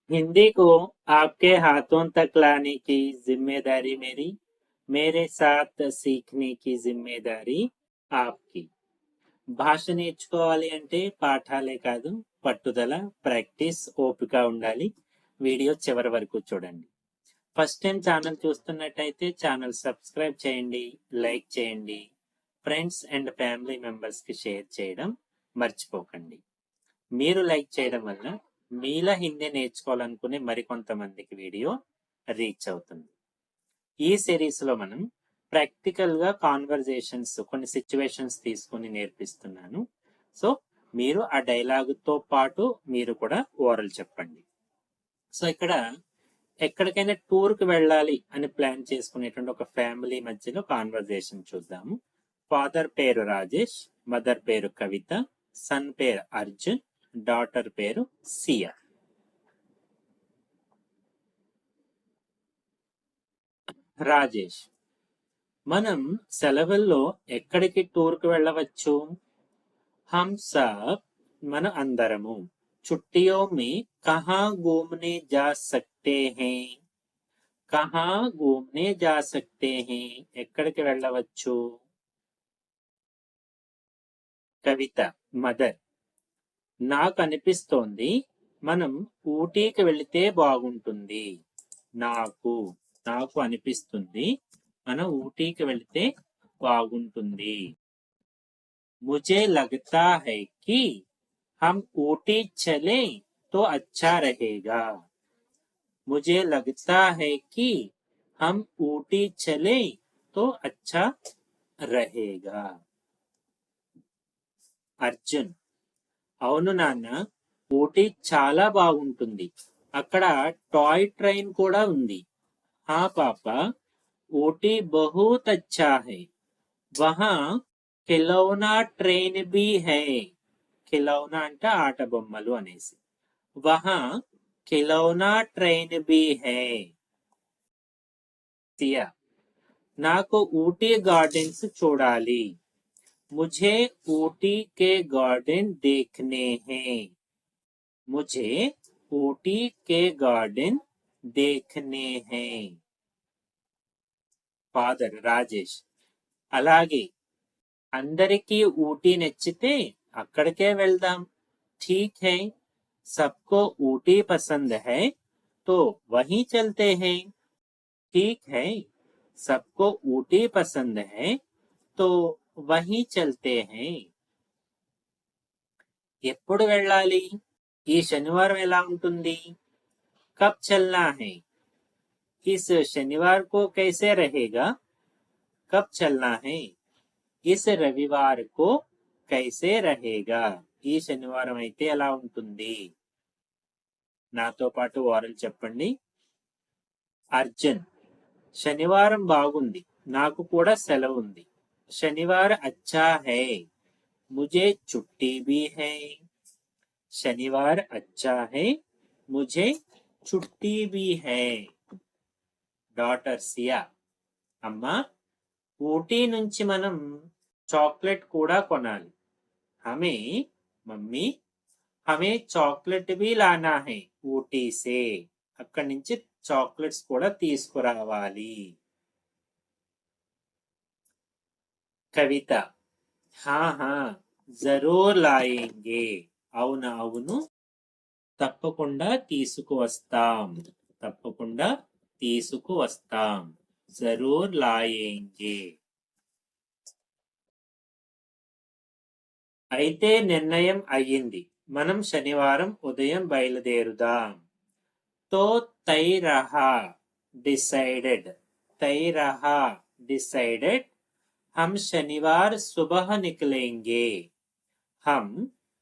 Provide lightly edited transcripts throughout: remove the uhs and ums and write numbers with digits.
हिंदी को आपके हाथों तक लाने की जिम्मेदारी मेरी, मेरे साथ सीखने की जिम्मेदारी आपकी. భాష నేర్చుకోవాలి అంటే పాఠాలే కాదు, పట్టుదల, ప్రాక్టీస్, ఓపిక ఉండాలి. వీడియో చివరి వరకు చూడండి. ఫస్ట్ టైం ఛానల్ చూస్తున్నట్టయితే ఛానల్ సబ్స్క్రైబ్ చేయండి, లైక్ చేయండి, ఫ్రెండ్స్ అండ్ ఫ్యామిలీ మెంబర్స్ కి షేర్ చేయడం మర్చిపోకండి. మీరు లైక్ చేయడం వల్ల మీలా హిందీ నేర్చుకోవాలనుకునే మరికొంతమందికి వీడియో రీచ్ అవుతుంది. ఈ సిరీస్ లో మనం ప్రాక్టికల్ గా కాన్వర్జేషన్స్, కొన్ని సిచ్యువేషన్స్ తీసుకుని నేర్పిస్తున్నాను. సో మీరు ఆ డైలాగ్ తో పాటు మీరు కూడా ఓరల్ చెప్పండి. సో ఇక్కడ ఎక్కడికైనా టూర్ కి వెళ్ళాలి అని ప్లాన్ చేసుకునేటువంటి ఒక ఫ్యామిలీ మధ్యలో కాన్వర్జేషన్ చూద్దాము. ఫాదర్ పేరు రాజేష్, మదర్ పేరు కవిత, సన్ పేరు అర్జున్, డాటర్ పేరు సియా. రాజేష్: మనం సెలవుల్లో ఎక్కడికి టూర్ కు వెళ్ళవచ్చు? हम सब, మన అందరము, छुट्टियों में कहाँ घूमने जा सकते हैं? कहाँ घूमने जा सकते हैं? ఎక్కడికి వెళ్ళవచ్చు? కవిత మదర్: నాకు అనిపిస్తోంది మనం ఊటీకి వెళితే బాగుంటుంది. నాకు నాకు అనిపిస్తుంది మనం ఊటీకి వెళితే బాగుంటుంది. मुझे लगता है कि हम ऊटी चले तो अच्छा रहेगा. मुझे लगता है कि हम ऊटी चले तो अच्छा रहेगा. అర్జున్: అవును నాన్న, ఊటీ చాలా బాగుంటుంది. అక్కడ టాయ్ ట్రైన్ కూడా ఉంది. హా పాపా, ఊటీ బహుత్ అచ్చా హై. వహా ఖిలౌనా ట్రైన్ బి హై. ఖిలౌనా అంటే ఆట బొమ్మలు అనేసి. వహా ఖిలౌనా ట్రైన్ బి హై. సియా: నాకు ఊటీ గార్డెన్స్ చూడాలి. मुझे ऊटी के गार्डन देखने हैं. मुझे ऊटी के गार्डन देखने हैं. ఫాదర్ రాజేష్: అలాగే, అందరికీ ఊటీ నచ్చితే అక్కడికే వెళ్దాం. ठीक है, सबको ऊटी पसंद है तो वहीं चलते हैं. ठीक है, सबको ऊटी पसंद है तो वहीं चलते हैं. ఎప్పుడు వెళ్ళాలి? ఈ శనివారం ఎలా ఉంటుంది? కబ్ చల్నా హై. ఇస్ శనివార్ కో కైసే రహేగా? కబ్ చల్నా హై. ఇస్ రవివార్ కో కైసే రహేగా? ఈ శనివారం అయితే ఎలా ఉంటుంది? నాతో పాటు ఓరల్ చెప్పండి. అర్జున్: శనివారం బాగుంది, నాకు కూడా సెలవు ఉంది. శనివార్ అచ్చా హై, ముझे छुट्टी भी है. शनिवार अच्छा है, मुझे छुट्टी भी है. డాటర్ సియా: అమ్మా, ఊటీ నుంచి మనం చాక్లెట్ కూడా కొనాలి. హమే మమ్మీ హమే చాక్లెట్ भी लाना है ఊటీ సే. అక్కడి నుంచి చాక్లెట్స్ కూడా తీసుకురావాలి. కవిత: హా హా జరూర్ లాయేంగే. అవును అవును, తప్పకుండా తీసుకువస్తాం. తప్పకుండా తీసుకువస్తాం. జరూర్ లాయేంగే. అయితే నిర్ణయం అయ్యింది, మనం శనివారం ఉదయం బయలుదేరుదాం. తో తై రహా, డిసైడెడ్. తై రహా, డిసైడెడ్. हम शनिवार सुबह निकलेंगे. हम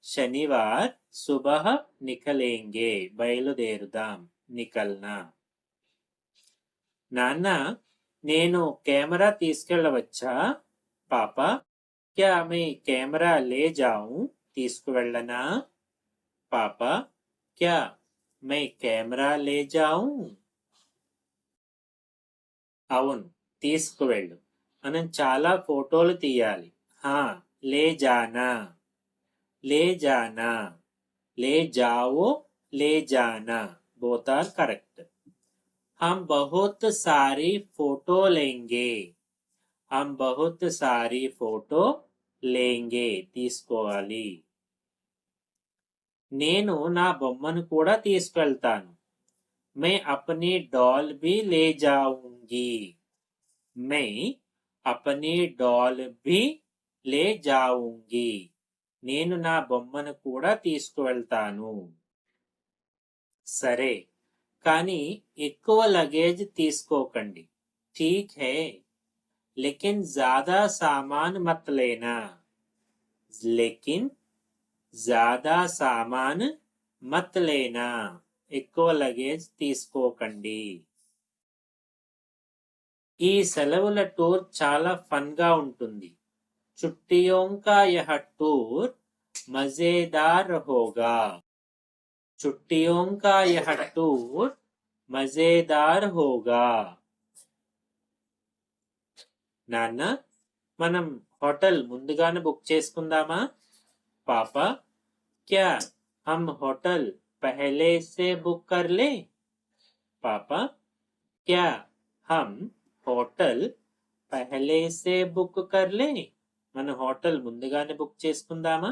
शनिवार सुबह निकलेंगे. బయలుదేరుదాం, నికల్నా. నాన్న, నేను కెమెరా తీసుకెళ్ళవచ్చా? పాపా, క్యా మే కెమెరా లే జాऊं? తీసుకువెళ్ళనా? పాపా, క్యా మే కెమెరా లే జాऊं? అవును, తీసుకువెళ్ళు. మనం చాలా ఫోటోలు తీయాలి. హా, లే జానా. లే జానా. లే జావో, లే జానా. both are correct. हम बहुत सारी फोटो लेंगे. हम बहुत सारी फोटो లేంగే తీసుకోవాలి. నేను నా బొమ్మను కూడా తీసుకెళ్తాను. मैं अपनी डॉल भी ले जाऊंगी. मैं अपनी डॉल भी ले जाऊंगी. నేను నా బొమ్మను కూడా తీసుకువెళ్తాను. సరే, కానీ ఎక్కువ లగేజ్ తీసుకోకండి. ठीक है, लेकिन ज्यादा सामान मत लेना. लेकिन ज्यादा सामान मत लेना. ఎక్కువ లగేజ్ తీసుకోకండి. ఈ సెలవుల టూర్ చాలా ఫన్ గా ఉంటుంది. छुट्टियों का यह टूर मजेदार होगा. छुट्टियों का यह टूर मजेदार होगा. నాన్న, మనం హోటల్ ముందుగానే బుక్ చేసుకుందామా? పాపా, क्या हम होटल पहले से बुक कर ले? पापा, क्या हम होटल पहले से बुक कर ले? మన హోటల్ ముందుగానే బుక్ చేసుకుందామా?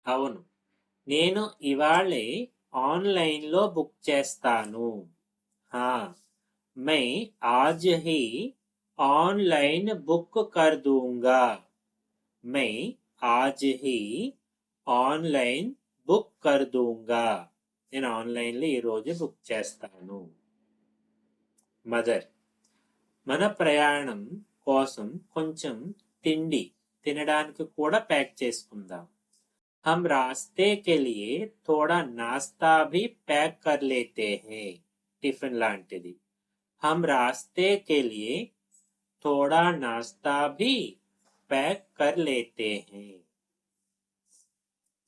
అవును, నేను ఇవాళే ఆన్లైన్ లో బుక్ చేస్తాను. हाँ, मैं आज ही ऑनलाइन बुक कर दूंगा. मैं आज ही ఆన్లైన్ బుక్ కర్ దూంగా. నేను ఆన్లైన్ లో ఈ రోజు బుక్ చేస్తాను. మదర్, మన ప్రయాణం కోసం కొంచెం తిండి తినడానికి కూడా ప్యాక్ చేసుకుందాం. हम रास्ते के लिए थोड़ा नाश्ता भी पैक कर लेते हैं. టిఫిన్ లాంటిది. हम रास्ते के लिए थोड़ा नाश्ता भी पैक कर लेते हैं.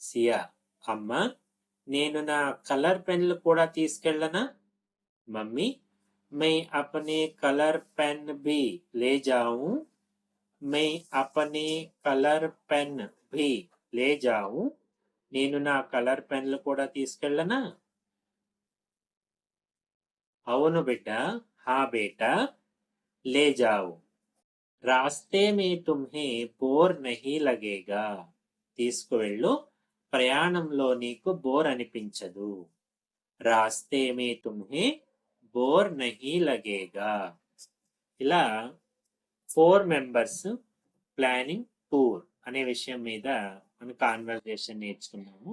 సియా, అమ్మ, నేను నా కలర్ పెన్లు కూడా తీసుకెళ్ళనా? మమ్మీ, मैं अपने कलर पेन भी ले जाऊं. मैं अपने कलर पेन भी ले जाऊं. నేను నా కలర్ పెన్లు కూడా తీసుకెళ్ళనా? అవును బిడ్డ, हाँ बेटा, ले जाओ. रास्ते में तुम्हें बोर नहीं लगेगा. తీసుకువెళ్ళు, ప్రయాణంలో నీకు బోర్ అనిపించదు. రాస్తే మే తుమ్హే బోర్ నహీ లగేగా. ఇలా 4 మెంబర్స్ ప్లానింగ్ టూర్ అనే విషయం మీద మనం కాన్వర్జేషన్ నేర్చుకున్నాము.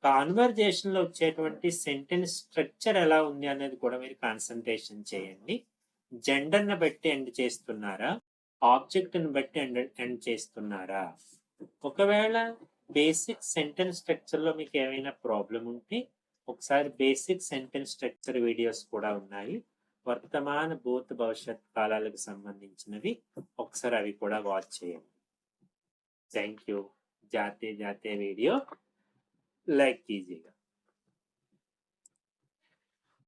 కాన్వర్జేషన్ లో వచ్చేటువంటి సెంటెన్స్ స్ట్రక్చర్ ఎలా ఉంది అనేది కూడా మీరు కాన్సన్ట్రేషన్ చేయండి. జెండర్ ని బట్టి ఎండ్ చేస్తున్నారా, ఆబ్జెక్ట్ ని బట్టి ఎండ్ చేస్తున్నారా? ఒకవేళ బేసిక్ సెంటెన్స్ స్ట్రక్చర్ లో మీకు ఏమైనా ప్రాబ్లం ఉంటే ఒకసారి బేసిక్ సెంటెన్స్ స్ట్రక్చర్ వీడియోస్ కూడా ఉన్నాయి. వర్తమాన భూత భవిష్యత్ కాలాలకు సంబంధించినవి. ఒకసారి అవి కూడా వాచ్ చేయండి. Thank you. जाते जाते वीडियो लाइक कीजिएगा.